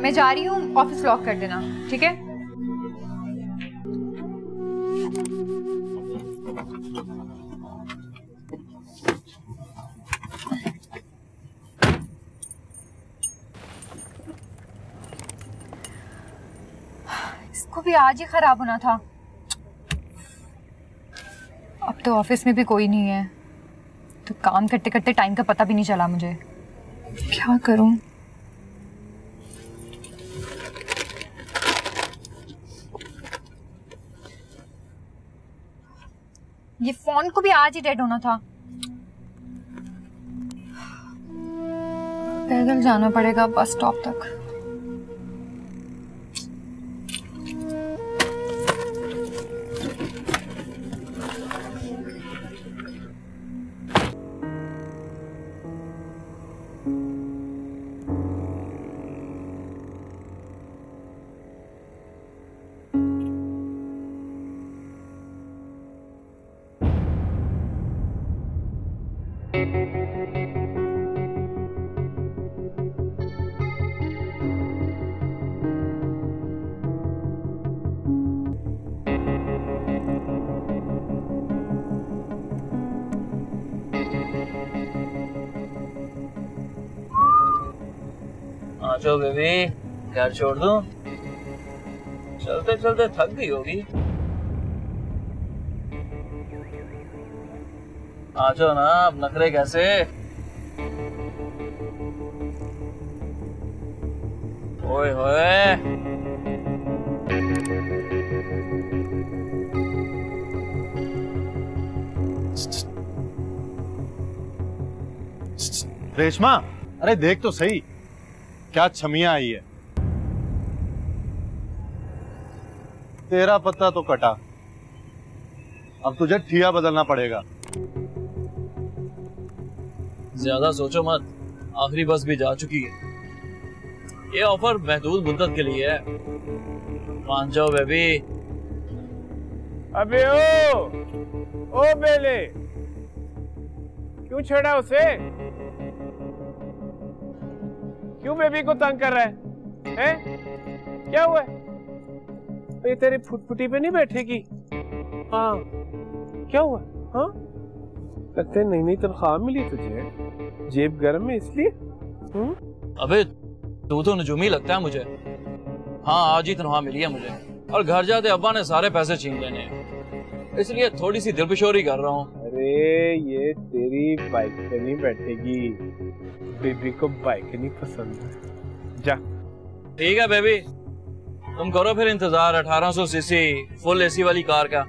मैं जा रही हूँ, ऑफिस लॉक कर देना, ठीक है? इसको भी आज ही खराब होना था। अब तो ऑफिस में भी कोई नहीं है, तो काम करते करते टाइम का पता भी नहीं चला मुझे। क्या करूं? ये फोन को भी आज ही डेड होना था। पैदल जाना पड़ेगा बस स्टॉप तक। आजो बेबी, घर छोड़ दूं? चलते चलते थक गई होगी। आजो ना, अब नखरे कैसे? ओए होए, रेशमा, अरे देख तो सही, क्या छमिया आई है। तेरा पत्ता तो कटा, अब तुझे ठिया बदलना पड़ेगा। ज्यादा सोचो मत, आखिरी बस भी जा चुकी है। ये ऑफर महदूद मुद्दत के लिए है, मान जाओ बेबी। अबे ओ बेले, क्यों छेड़ा उसे? क्यों बेबी को तंग कर रहा है? हैं? क्या हुआ है? ये तेरी फुटफुटी पे नहीं बैठेगी? हाँ, क्या हुआ? हाँ, लगता है नई तनख्वाह मिली तुझे, जेब गर्म है इसलिए? अबे तू तो नजूमी लगता है मुझे। हाँ, आज ही तनख्वाह मिली है मुझे, और घर जाते अब्बा ने सारे पैसे छीन लेने हैं, इसलिए थोड़ी सी दिलपशोरी कर रहा हूँ। अरे ये तेरी बाइक पे नहीं बैठेगी, बेबी को बाइक नहीं पसंद। जा। ठीक है बेबी, तुम करो फिर इंतजार 1800 सीसी फुल एसी वाली कार का।